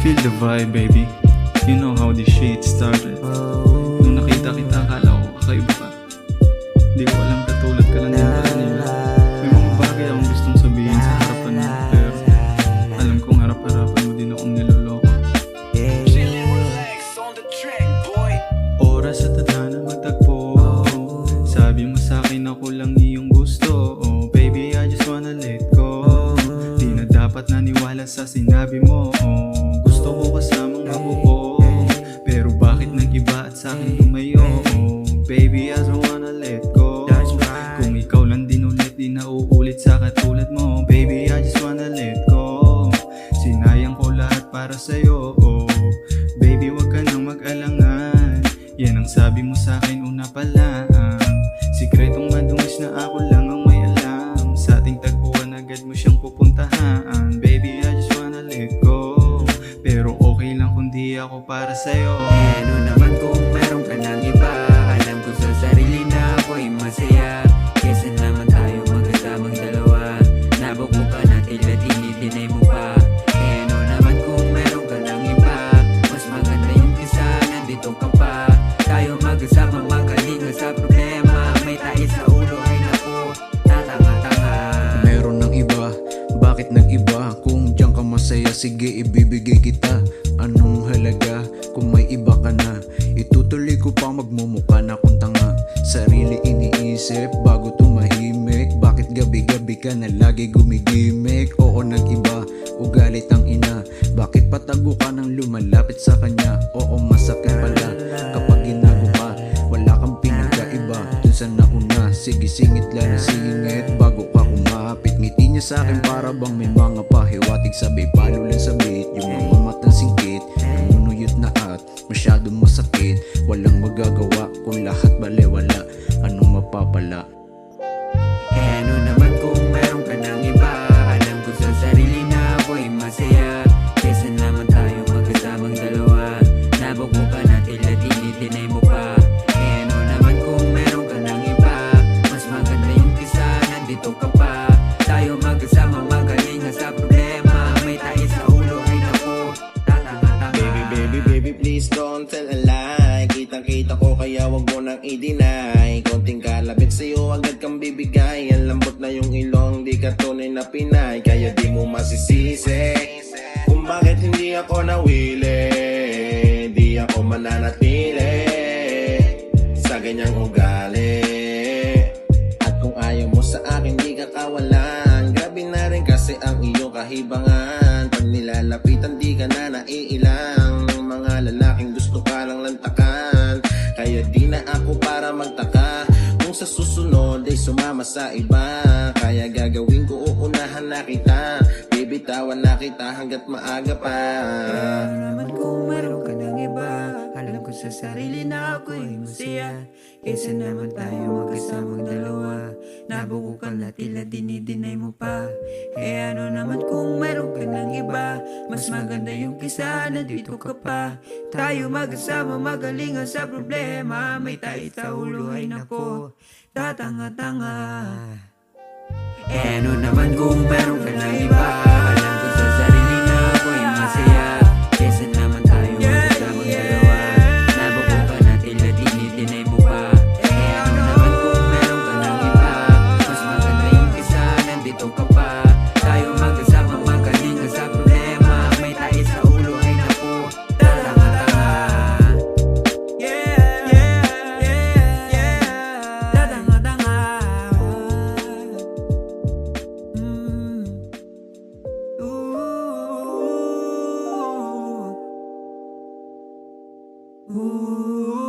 Feel the vibe, baby. You know how this shit started. Nung nakita kita, akala ko kakaiba ka. Di ko alam, katulad ka lang din pala nila. May mga bagay akong gustong sabihin sa harapan mo, pero alam kong harap-harapan mo din akong niloloko. Oras at tadhana magtagpo. Sabi mo sa'kin ako lang iyong gusto. Oh baby, I just wanna let go. Di na dapat naniwala sa sinabi mo. Gusto ko kasamang mabuo, pero bakit nag-iba at sa'kin tumayo? Baby, I don't wanna let go. Kung ikaw lang din ulit, di na uulit sa katulad mo. Baby, I just wanna let go. Sinayang ko lahat para sa'yo. Baby, wag ka nang mag-alangan. Yan ang sabi mo sa'kin una pa lang. Sikretong madungis na ako lang ang may alam. Sa ating tagpuan agad mo siyang pupuntahan. Baby, I just wanna let go. Pero okay lang kung di ako para sa'yo. Ano naman kung meron ka ng iba? Alam ko sa sarili na ako'y masaya. Kesa naman tayo magkasamang dalawa. Nabuko ka na tila dinidinay mo pa. Ano naman kung meron ka ng iba? Mas maganda yung kisa nandito ka pa. Tayo magkasama magaling sa problema. May tayo sa ulo ay naku, tatanga-tanga. Meron ng iba, bakit nag-iba? Kung diyan ka masaya, sige ibibigay kita. Anong halaga kung may iba ka na? Itutuloy ko pa magmumukha na kung tanga. Sarili iniisip bago tumahimik. Bakit gabi-gabi ka na lagi gumigimik? Oo nag-iba, ugalit ang ina. Bakit patago ka nang lumalapit sa kanya? Oo masakit pala kapag ginago ka. Wala kang pinagkaiba dun sa nauna. Sige singit lang na singit bago ka kumapit. Ngiti niya sa'kin para bang may mga pahiwatig. Sabay palo lang sa beat, yung mga matang singkit. Nangunuyot na at masyadong masakit. Walang magagawa kung lahat balewala. Anong mapapala? Ano naman kung meron ka ng iba? Alam ko sa sarili na ako'y masaya. Kesa naman tayo magkasamang dalawa. Nabuko ka na tila dinidinay mo pa. Ano naman kung meron ka ng iba? Mas maganda yung kisa nandito ka pa. Tayo magkasama magaling sa problema. May tayo sa ulo ay naku, tatanga-tanga. Baby, baby, baby, please don't tell a lie. Kitang-kita ko kaya wag mo nang i-deny. Konting kalabit sa'yo agad kang bibigay. Ang lambot na yung ilong, di ka tunay na Pinay. Kaya di mo masisisi kung bakit hindi ako nawili. Di ako mananatili sa ganyang ugali. At kung ayaw mo sa akin, di ka kawalan. Grabe na rin kasi ang iyong kahibangan. Pag nilalapitan, di ka na naiilang. Mga lalaking gusto ka lang lantakan. Kaya di na ako para magtaka kung sa susunod ay sumama sa iba. Kaya gagawin ko, uunahan na kita. Bibitawan na kita hanggat maaga pa. Ano naman kung meron ka ng iba? Alam ko sa sarili na ako'y masaya. Kesa naman tayo magkasamang dalawa. Nabuko ka na tila dinidinay mo pa. Ano naman kung meron ka ng iba? Mas maganda yung kisa nandito ka pa. Tayo magkasama magaling sa problema. May tayo sa ulo ay nako, tatanga-tanga. Ano naman kung meron ka ng iba? Alam ko sa sarili na ako'y masaya. Kesa naman tayo magkasamang dalawa. Nabuko ka na tila dinidinay mo pa. Ano naman kung meron ka ng iba? Mas maganda yung kisa nandito ka pa. Tayo magkasama magaling sa problema. May tayo sa ulo ay naku, tatanga-tanga. Tatanga-tanga. Ooh.